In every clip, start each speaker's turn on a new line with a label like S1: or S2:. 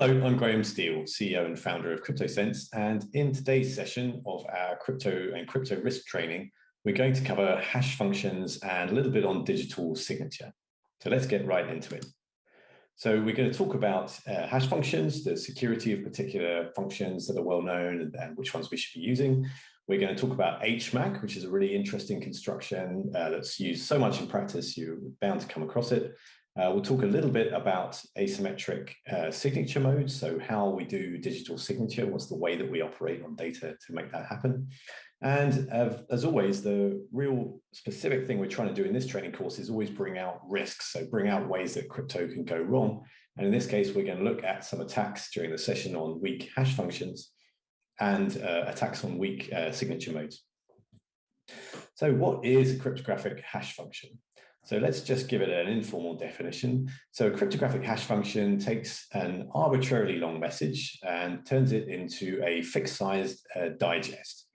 S1: Hello, I'm Graham Steele, CEO and founder of Cryptosense, and in today's session of our crypto and crypto risk training, we're going to cover hash functions and a little bit on digital signature. So let's get right into it. So we're going to talk about hash functions, the security of particular functions that are well known and which ones we should be using. We're going to talk about HMAC, which is a really interesting construction that's used so much in practice, you're bound to come across it. We'll talk a little bit about asymmetric signature modes, so how we do digital signature, what's the way that we operate on data to make that happen. And as always, the real specific thing we're trying to do in this training course is always bring out risks, so bring out ways that crypto can go wrong. And in this case, we're going to look at some attacks during the session on weak hash functions and attacks on weak signature modes. So what is a cryptographic hash function? So let's just give it an informal definition. So a cryptographic hash function takes an arbitrarily long message and turns it into a fixed-sized digest.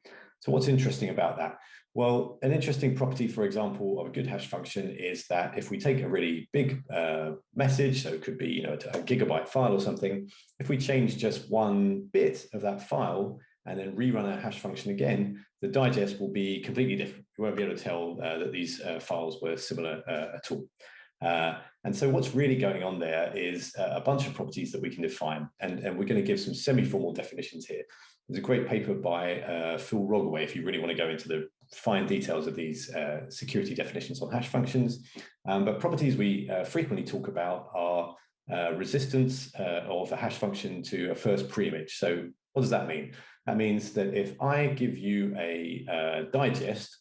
S1: So what's interesting about that? Well, an interesting property, for example, of a good hash function is that if we take a really big message, so it could be a gigabyte file or something, if we change just one bit of that file and then rerun our hash function again, the digest will be completely different. We won't be able to tell that these files were similar at all. And so what's really going on there is a bunch of properties that we can define, and we're going to give some semi-formal definitions here. There's a great paper by Phil Rogaway, if you really want to go into the fine details of these security definitions on hash functions. But properties we frequently talk about are resistance of a hash function to a first pre-image. So what does that mean? That means that if I give you a digest,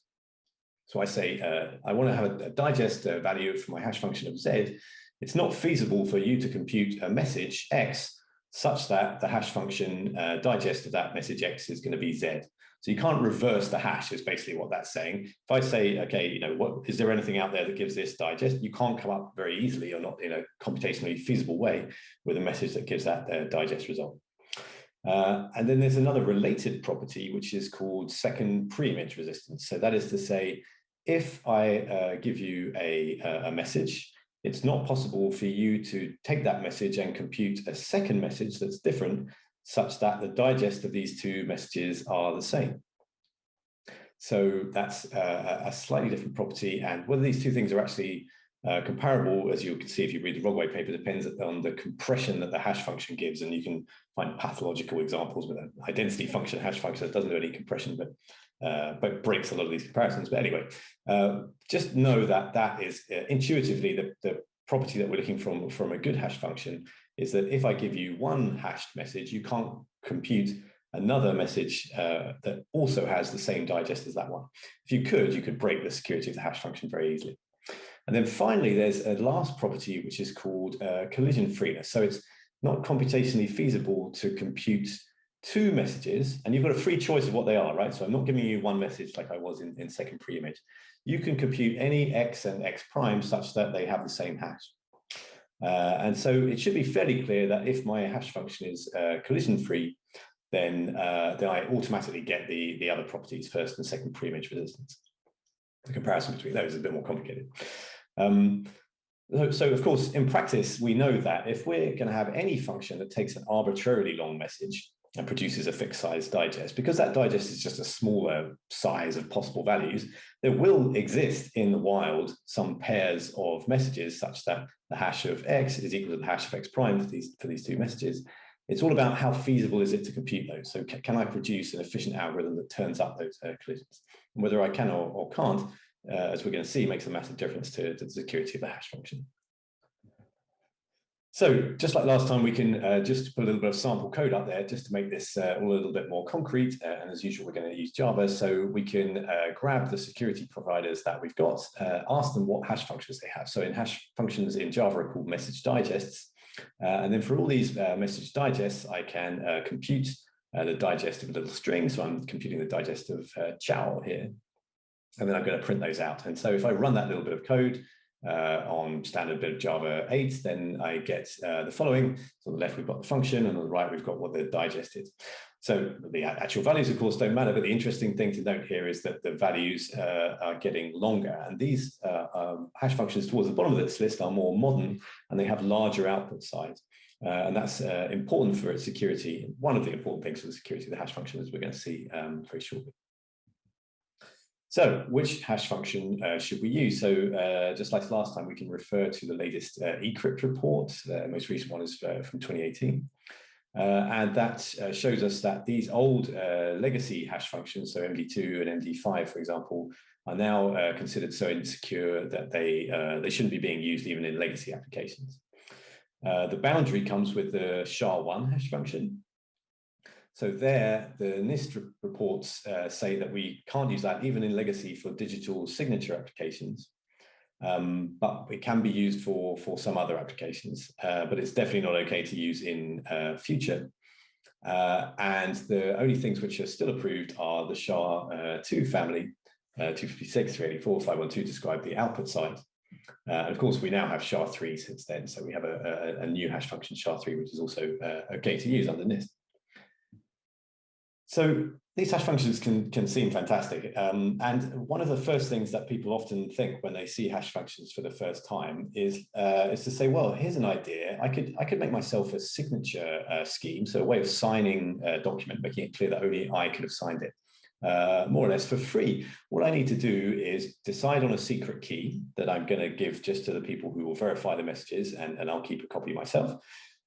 S1: so I say I want to have a digest value for my hash function of Z, it's not feasible for you to compute a message X such that the hash function digest of that message X is going to be Z. So you can't reverse the hash is basically what that's saying. If I say, okay, what is there anything out there that gives this digest? You can't come up very easily or not in a computationally feasible way with a message that gives that digest result. And then there's another related property, which is called second pre-image resistance. So that is to say, if I give you a message, it's not possible for you to take that message and compute a second message that's different, such that the digest of these two messages are the same. So that's a slightly different property. And whether these two things are actually comparable, as you can see if you read the Rogaway paper, depends on the compression that the hash function gives, and you can find pathological examples with an identity function hash function that doesn't do any compression, but breaks a lot of these comparisons. But anyway, just know that that is intuitively the property that we're looking from a good hash function is that if I give you one hashed message, you can't compute another message that also has the same digest as that one. If you could break the security of the hash function very easily. And then finally, there's a last property, which is called collision freeness. So it's not computationally feasible to compute two messages, and you've got a free choice of what they are, right? So I'm not giving you one message like I was in second pre-image. You can compute any X and X prime such that they have the same hash. And so it should be fairly clear that if my hash function is collision free, then I automatically get the other properties, first and second pre-image resistance. The comparison between those is a bit more complicated. So of course, in practice, we know that if we're going to have any function that takes an arbitrarily long message and produces a fixed size digest, because that digest is just a smaller size of possible values, there will exist in the wild some pairs of messages such that the hash of X is equal to the hash of X prime for these two messages. It's all about how feasible is it to compute those. So can I produce an efficient algorithm that turns up those collisions? And whether I can or can't, as we're going to see, makes a massive difference to the security of the hash function. So just like last time, we can just put a little bit of sample code up there just to make this all a little bit more concrete. And as usual, we're going to use Java. So we can grab the security providers that we've got, ask them what hash functions they have. So in hash functions in Java are called message digests. And then for all these message digests, I can compute the digest of a little string. So I'm computing the digest of chow here. And then I'm going to print those out. And so if I run that little bit of code on standard bit of Java 8, then I get the following. So on the left, we've got the function, and on the right, we've got what the digest is. So the actual values, of course, don't matter. But the interesting thing to note here is that the values are getting longer. And these hash functions towards the bottom of this list are more modern, and they have larger output size. And that's important for its security. One of the important things for the security of the hash function, as we're going to see very shortly. So which hash function should we use? So just like last time, we can refer to the latest eCrypt report. The most recent one is from 2018. And that shows us that these old legacy hash functions, so MD2 and MD5, for example, are now considered so insecure that they shouldn't be being used even in legacy applications. The boundary comes with the SHA-1 hash function. So there, the NIST reports say that we can't use that even in legacy for digital signature applications. But it can be used for some other applications, but it's definitely not okay to use in future. And the only things which are still approved are the SHA-2 family, 256, 384, 512 describe the output side. And of course, we now have SHA-3 since then, so we have a new hash function SHA-3, which is also okay to use under NIST. So these hash functions can seem fantastic. And one of the first things that people often think when they see hash functions for the first time is to say, well, here's an idea. I could make myself a signature scheme, so a way of signing a document, making it clear that only I could have signed it, more or less for free. All I need to do is decide on a secret key that I'm going to give just to the people who will verify the messages, and I'll keep a copy myself.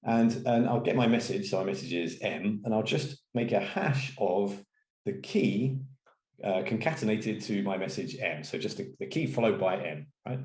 S1: And I'll get my message, so my message is M, and I'll just make a hash of the key concatenated to my message M. So just the key followed by M, right?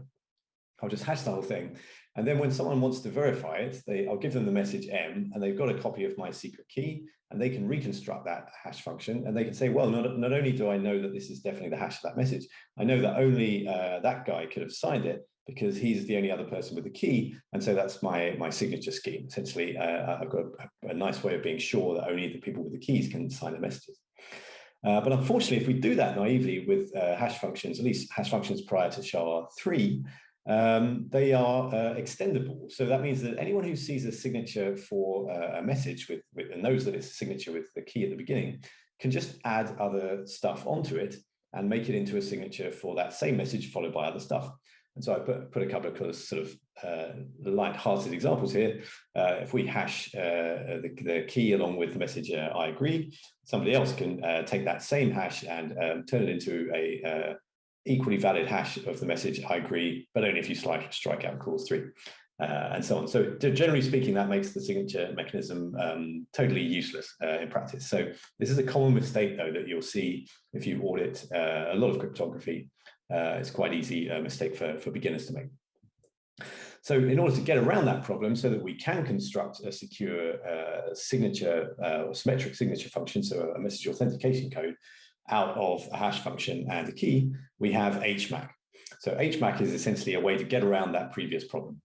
S1: I'll just hash the whole thing. And then when someone wants to verify it, I'll give them the message M, and they've got a copy of my secret key, and they can reconstruct that hash function, and they can say, well, not only do I know that this is definitely the hash of that message, I know that only that guy could have signed it, because he's the only other person with the key, and so that's my signature scheme. Essentially, I've got a nice way of being sure that only the people with the keys can sign the messages. But unfortunately, if we do that naively with hash functions, at least hash functions prior to SHA-3, they are extendable. So that means that anyone who sees a signature for a message and knows that it's a signature with the key at the beginning can just add other stuff onto it and make it into a signature for that same message followed by other stuff. And so I put a couple of sort of light-hearted examples here. If we hash the key along with the message I agree, somebody else can take that same hash and turn it into a equally valid hash of the message I agree, but only if you strike out clause 3, and so on. So generally speaking, that makes the signature mechanism totally useless in practice. So this is a common mistake, though, that you'll see if you audit a lot of cryptography. It's quite easy mistake for beginners to make. So in order to get around that problem so that we can construct a secure signature or symmetric signature function, so a message authentication code out of a hash function and a key, we have HMAC. So HMAC is essentially a way to get around that previous problem.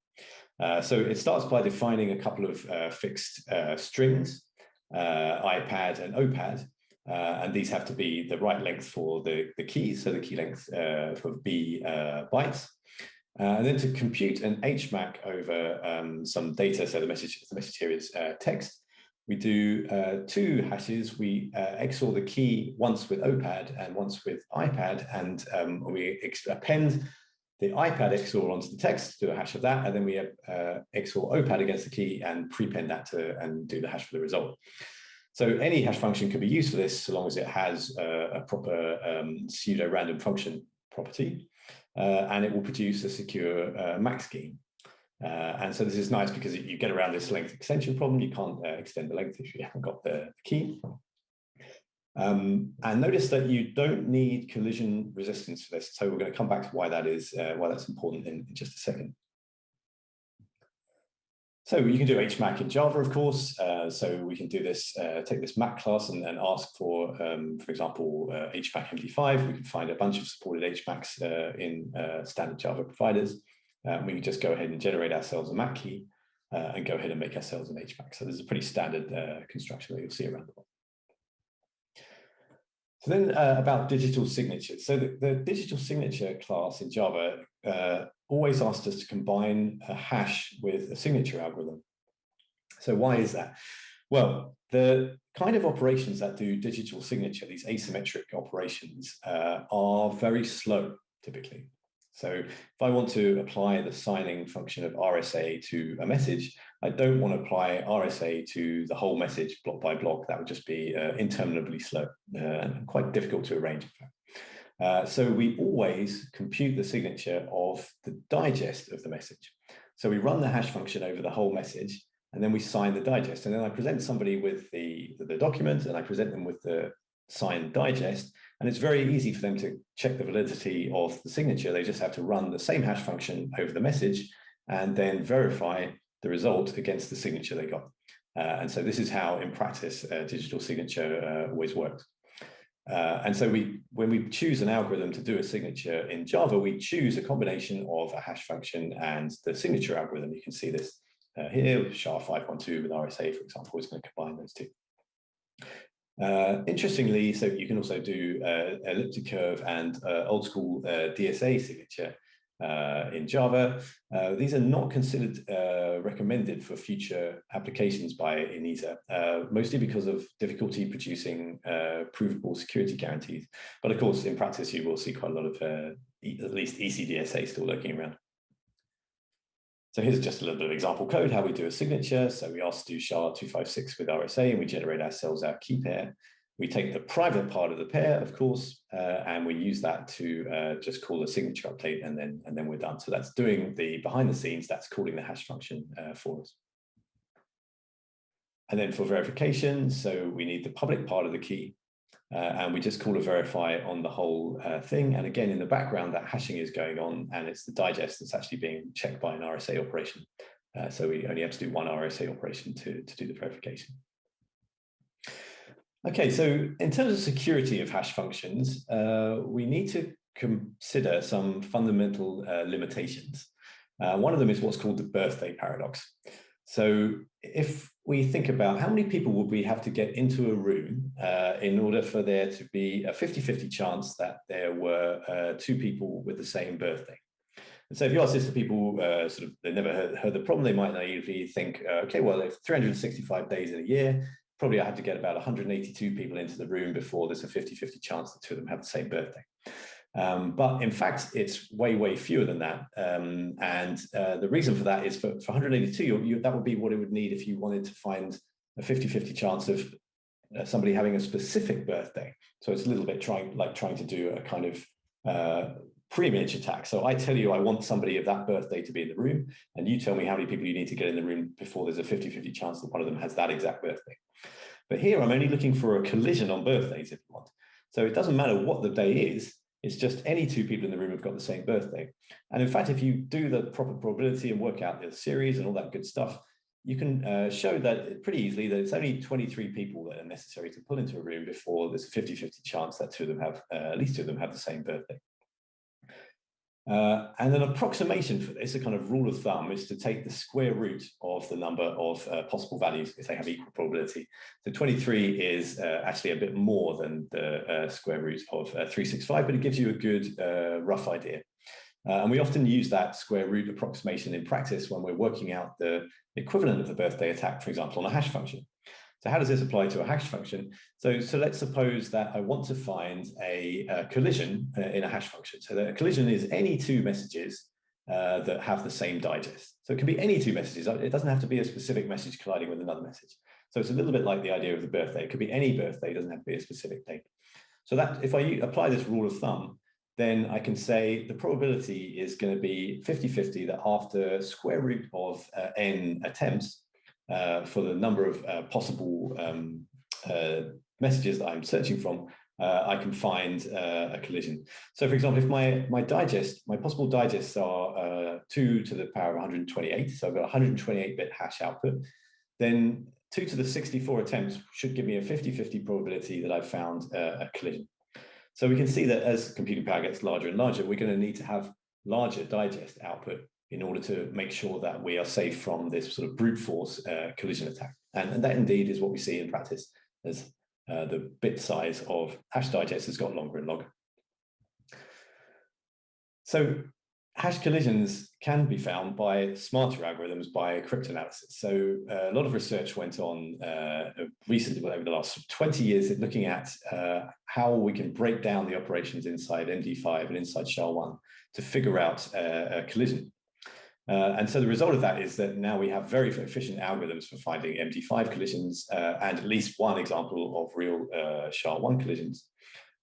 S1: So it starts by defining a couple of fixed strings, IPAD and OPAD, and these have to be the right length for the keys, so the key length for B bytes. And then to compute an HMAC over some data, so the message here is text, we do 2 hashes. We XOR the key once with OPAD and once with IPAD, and we append the IPAD XOR onto the text, do a hash of that, and then we XOR OPAD against the key and prepend that and do the hash for the result. So any hash function can be used for this so long as it has a proper pseudo-random function property, and it will produce a secure MAC scheme. And so this is nice because you get around this length extension problem. You can't extend the length if you haven't got the key. And notice that you don't need collision resistance for this. So we're going to come back to why that is, why that's important in just a second. So you can do HMAC in Java, of course. So we can do this, take this MAC class and ask for example, HMAC MD5. We can find a bunch of supported HMACs in standard Java providers. We can just go ahead and generate ourselves a MAC key and go ahead and make ourselves an HMAC. So this is a pretty standard construction that you'll see around the world. So then about digital signatures. So the digital signature class in Java always asked us to combine a hash with a signature algorithm. So why is that? Well, the kind of operations that do digital signature, these asymmetric operations, are very slow typically. So if I want to apply the signing function of RSA to a message, I don't want to apply RSA to the whole message block by block. That would just be interminably slow and quite difficult to arrange. So we always compute the signature of the digest of the message. So we run the hash function over the whole message, and then we sign the digest. And then I present somebody with the document, and I present them with the signed digest. And it's very easy for them to check the validity of the signature. They just have to run the same hash function over the message and then verify the result against the signature they got. And so this is how, in practice, digital signature always works. And so when we choose an algorithm to do a signature in Java, we choose a combination of a hash function and the signature algorithm. You can see this here, SHA-512 with RSA, for example, is going to combine those two. Interestingly, so you can also do elliptic curve and old school DSA signature in Java. These are not considered recommended for future applications by ENISA, mostly because of difficulty producing provable security guarantees. But of course, in practice, you will see quite a lot of at least ECDSA still lurking around. So here's just a little bit of example code, how we do a signature. So we ask to do SHA-256 with RSA, and we generate ourselves our key pair. We take the private part of the pair, of course, and we use that to just call a signature update, and then we're done. So that's doing the behind the scenes, that's calling the hash function for us. And then for verification, so we need the public part of the key, and we just call a verify on the whole thing. And again, in the background, that hashing is going on, and it's the digest that's actually being checked by an RSA operation. So we only have to do one RSA operation to do the verification. Okay, so in terms of security of hash functions, we need to consider some fundamental limitations. One of them is what's called the birthday paradox. So if we think about how many people would we have to get into a room in order for there to be a 50-50 chance that there were two people with the same birthday. And so if you ask this to people, they never heard the problem, they might naively think, okay, well, if 365 days in a year, probably I had to get about 182 people into the room before there's a 50-50 chance that two of them have the same birthday. But in fact, it's way, way fewer than that. The reason for that is for 182, that would be what it would need if you wanted to find a 50-50 chance of somebody having a specific birthday. So it's a little bit trying to do a kind of pre-image attack. So I tell you I want somebody of that birthday to be in the room, and you tell me how many people you need to get in the room before there's a 50-50 chance that one of them has that exact birthday. But here I'm only looking for a collision on birthdays if you want. So it doesn't matter what the day is, it's just any two people in the room have got the same birthday. And in fact, if you do the proper probability and work out the series and all that good stuff, you can show that pretty easily that it's only 23 people that are necessary to pull into a room before there's a 50-50 chance that two of them have, at least two of them have the same birthday. And an approximation for this, a kind of rule of thumb, is to take the square root of the number of possible values if they have equal probability. So 23 is actually a bit more than the square root of 365, but it gives you a good rough idea. And we often use that square root approximation in practice when we're working out the equivalent of the birthday attack, for example, on a hash function. So how does this apply to a hash function? So let's suppose that I want to find a collision in a hash function. So that a collision is any two messages that have the same digest. So it can be any two messages. It doesn't have to be a specific message colliding with another message. So it's a little bit like the idea of the birthday. It could be any birthday, it doesn't have to be a specific date. So that if I apply this rule of thumb, then I can say the probability is going to be 50-50 that after square root of n attempts, for the number of possible messages that I'm searching from, I can find a collision. So for example, if my possible digests are 2 to the power of 128, so I've got 128-bit hash output, then 2 to the 64 attempts should give me a 50-50 probability that I've found a collision. So we can see that as computing power gets larger and larger, we're going to need to have larger digest output in order to make sure that we are safe from this sort of brute force collision attack. And that indeed is what we see in practice as the bit size of hash digest has got longer and longer. So hash collisions can be found by smarter algorithms, by cryptanalysis. So a lot of research went on recently, over the last 20 years, looking at how we can break down the operations inside MD5 and inside SHA-1 to figure out a collision. And so the result of that is that now we have very efficient algorithms for finding MD5 collisions and at least one example of real SHA-1 collisions.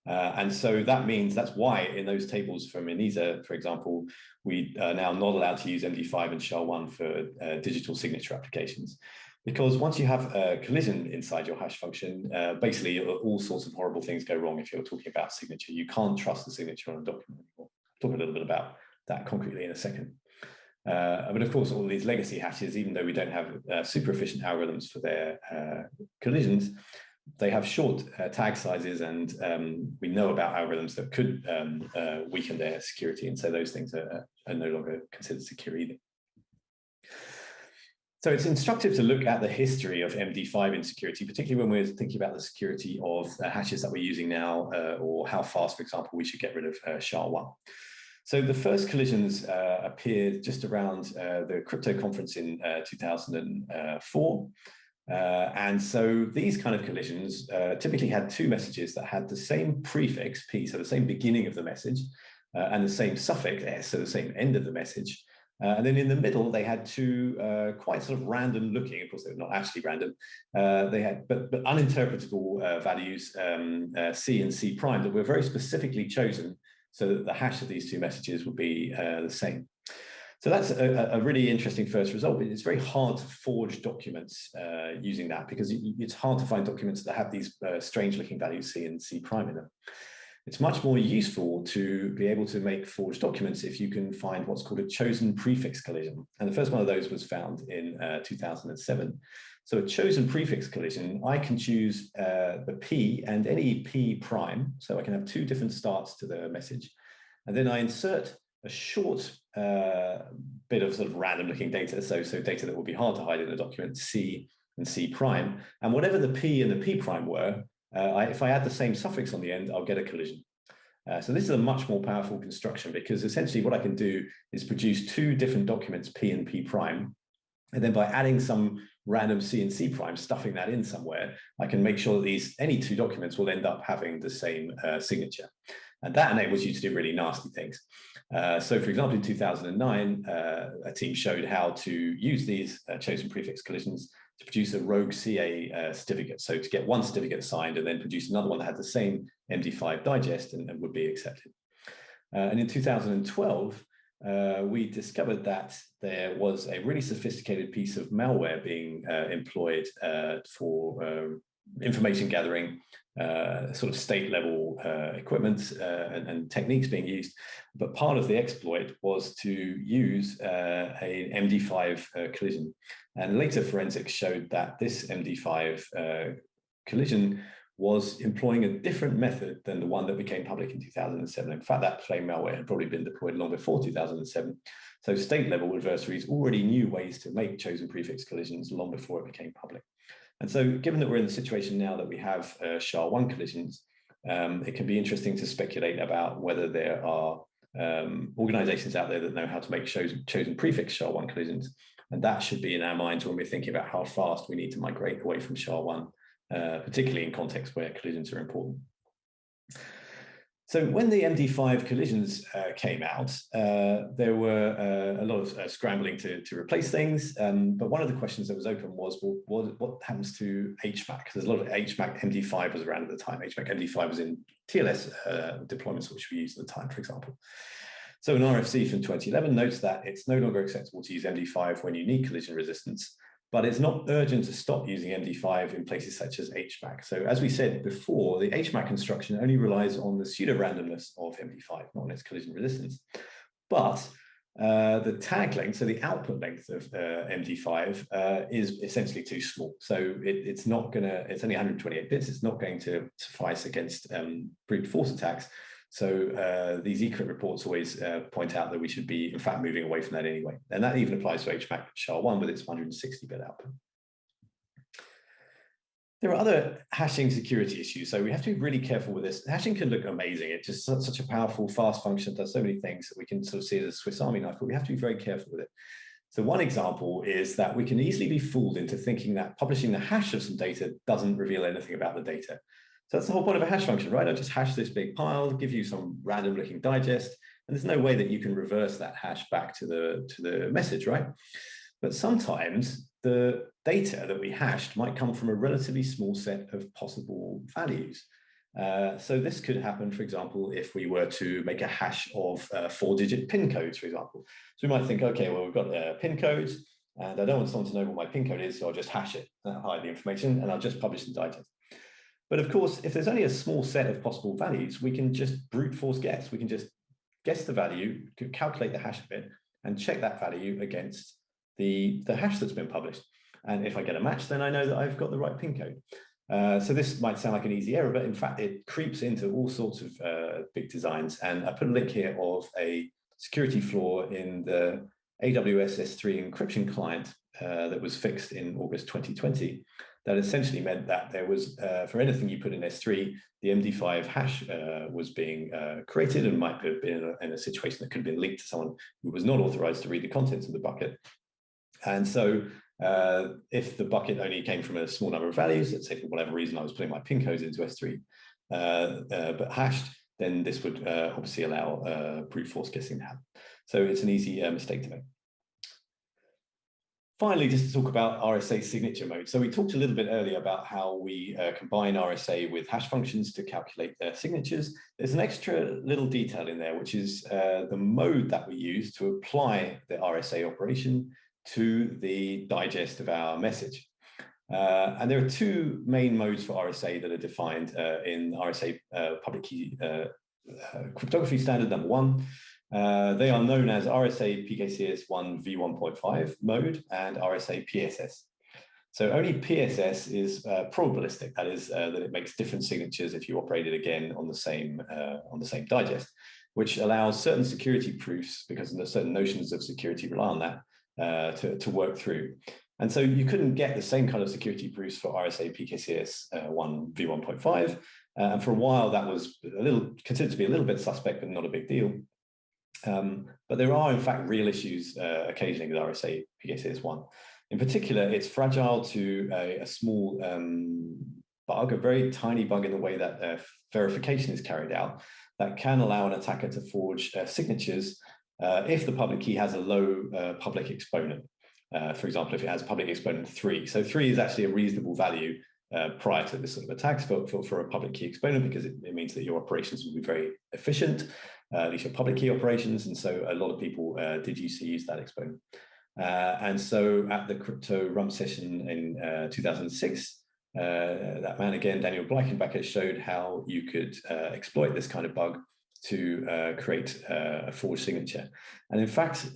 S1: And so that means that's why in those tables from ENISA, for example, we are now not allowed to use MD5 and SHA-1 for digital signature applications. Because once you have a collision inside your hash function, basically all sorts of horrible things go wrong if you're talking about signature. You can't trust the signature on a document anymore. I'll talk a little bit about that concretely in a second. But of course, all these legacy hashes, even though we don't have super efficient algorithms for their collisions, they have short tag sizes, and we know about algorithms that could weaken their security. And so those things are no longer considered secure either. So it's instructive to look at the history of MD5 insecurity, particularly when we're thinking about the security of hashes that we're using now, or how fast, for example, we should get rid of SHA-1. So the first collisions appeared just around the crypto conference in 2004. And so these kind of collisions typically had two messages that had the same prefix, P, so the same beginning of the message, and the same suffix, S, so the same end of the message. And then in the middle, they had two quite sort of random looking, of course, they're not actually random, they had, but uninterpretable values, C and C prime, that were very specifically chosen so that the hash of these two messages would be the same. So that's a really interesting first result. It's very hard to forge documents using that, because it's hard to find documents that have these strange looking values C and C prime in them. It's much more useful to be able to make forged documents if you can find what's called a chosen prefix collision. And the first one of those was found in 2007. So a chosen prefix collision, I can choose the P and any P prime. So I can have two different starts to the message. And then I insert a short bit of sort of random looking data. So data that will be hard to hide in a document, C and C prime. And whatever the P and the P prime were, if I add the same suffix on the end, I'll get a collision. So this is a much more powerful construction, because essentially what I can do is produce two different documents, P and P prime. And then by adding some random C and C prime, stuffing that in somewhere, I can make sure that any two documents will end up having the same signature. And that enables you to do really nasty things. So for example, in 2009, a team showed how to use these chosen prefix collisions to produce a rogue CA certificate. So to get one certificate signed and then produce another one that had the same MD5 digest and would be accepted. And in 2012, we discovered that there was a really sophisticated piece of malware being employed for information gathering, sort of state level equipment and techniques being used. But part of the exploit was to use an MD5 collision. And later forensics showed that this MD5 collision was employing a different method than the one that became public in 2007. In fact, that same malware had probably been deployed long before 2007. So state level adversaries already knew ways to make chosen prefix collisions long before it became public. And so given that we're in the situation now that we have SHA-1 collisions, it can be interesting to speculate about whether there are organizations out there that know how to make chosen prefix SHA-1 collisions. And that should be in our minds when we're thinking about how fast we need to migrate away from SHA-1, particularly in contexts where collisions are important. So when the MD5 collisions came out, there were a lot of scrambling to replace things. But one of the questions that was open was, well, what happens to HMAC? There's a lot of HMAC MD5 was around at the time. HMAC MD5 was in TLS deployments, which we used at the time, for example. So an RFC from 2011 notes that it's no longer acceptable to use MD5 when you need collision resistance, but it's not urgent to stop using MD5 in places such as HMAC. So as we said before, the HMAC construction only relies on the pseudo-randomness of MD5, not on its collision resistance. But the tag length, so the output length of MD5 is essentially too small. So it's not gonna, it's only 128 bits, it's not going to suffice against brute force attacks. So these eCrypt reports always point out that we should be, in fact, moving away from that anyway. And that even applies to HMAC SHA-1 with its 160-bit output. There are other hashing security issues, so we have to be really careful with this. Hashing can look amazing. It's just such a powerful, fast function, does so many things that we can sort of see it as a Swiss Army knife, but we have to be very careful with it. So one example is that we can easily be fooled into thinking that publishing the hash of some data doesn't reveal anything about the data. So that's the whole point of a hash function, right? I just hash this big pile, give you some random looking digest, And there's no way that you can reverse that hash back to the message, right? But sometimes the data that we hashed might come from a relatively small set of possible values. So this could happen, for example, if we were to make a hash of 4-digit PIN codes, for example. So we might think, okay, well, we've got PIN codes, and I don't want someone to know what my PIN code is, so I'll just hash it, hide the information, and I'll just publish the digest. But of course, if there's only a small set of possible values, we can just brute force guess. We can just guess the value, calculate the hash of it, and check that value against the hash that's been published. And if I get a match, then I know that I've got the right PIN code. So this might sound like an easy error, but in fact, it creeps into all sorts of big designs. And I put a link here of a security flaw in the AWS S3 encryption client that was fixed in August 2020. That essentially meant that there was, for anything you put in S3, the MD5 hash was being created and might have been in a situation that could have been leaked to someone who was not authorized to read the contents of the bucket. And so if the bucket only came from a small number of values, let's say for whatever reason I was putting my PIN codes into S3, but hashed, then this would obviously allow brute force guessing to happen. So it's an easy mistake to make. Finally, just to talk about RSA signature mode. So we talked a little bit earlier about how we combine RSA with hash functions to calculate their signatures. There's an extra little detail in there, which is the mode that we use to apply the RSA operation to the digest of our message. And there are two main modes for RSA that are defined in RSA public key cryptography standard number 1. They are known as RSA PKCS1 v1.5 mode and RSA PSS. So only PSS is probabilistic. That is that it makes different signatures if you operate it again on the same digest, which allows certain security proofs, because certain notions of security rely on that, to work through. And so you couldn't get the same kind of security proofs for RSA PKCS1 v1.5. And for a while, that was considered to be a little bit suspect, but not a big deal. But there are, in fact, real issues occasionally with RSA PKCS1. In particular, it's fragile to a small bug, a very tiny bug in the way that verification is carried out, that can allow an attacker to forge signatures if the public key has a low public exponent. For example, if it has public exponent 3. So 3 is actually a reasonable value prior to this sort of attacks for a public key exponent, because it means that your operations will be very efficient, at least your public key operations. And so a lot of people did used to use that exponent. And so at the Crypto Rump session in 2006, that man again, Daniel Bleichenbacher, showed how you could exploit this kind of bug to create a forged signature. And in fact,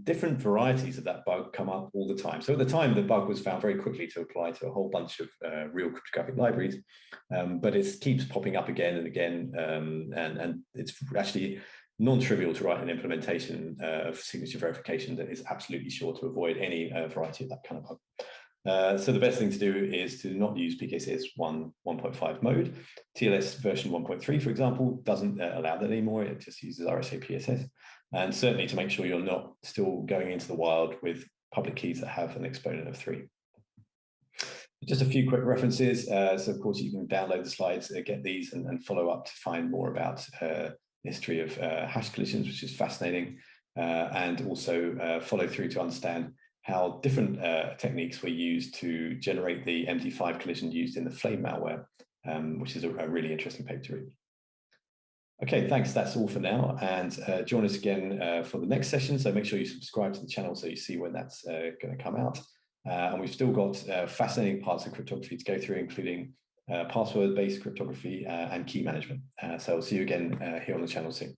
S1: different varieties of that bug come up all the time. So at the time, the bug was found very quickly to apply to a whole bunch of real cryptographic libraries, but it keeps popping up again and again. And it's actually non-trivial to write an implementation of signature verification that is absolutely sure to avoid any variety of that kind of bug. So the best thing to do is to not use PKCS1 1.5 mode. TLS version 1.3, for example, doesn't allow that anymore. It just uses RSA PSS. And certainly to make sure you're not still going into the wild with public keys that have an exponent of 3. Just a few quick references. So of course you can download the slides, get these and follow up to find more about the history of hash collisions, which is fascinating, and also follow through to understand how different techniques were used to generate the MD5 collision used in the Flame malware, which is a really interesting paper to read. Okay, thanks. That's all for now. And join us again for the next session. So make sure you subscribe to the channel so you see when that's going to come out. And we've still got fascinating parts of cryptography to go through, including password-based cryptography and key management. So I'll see you again here on the channel soon.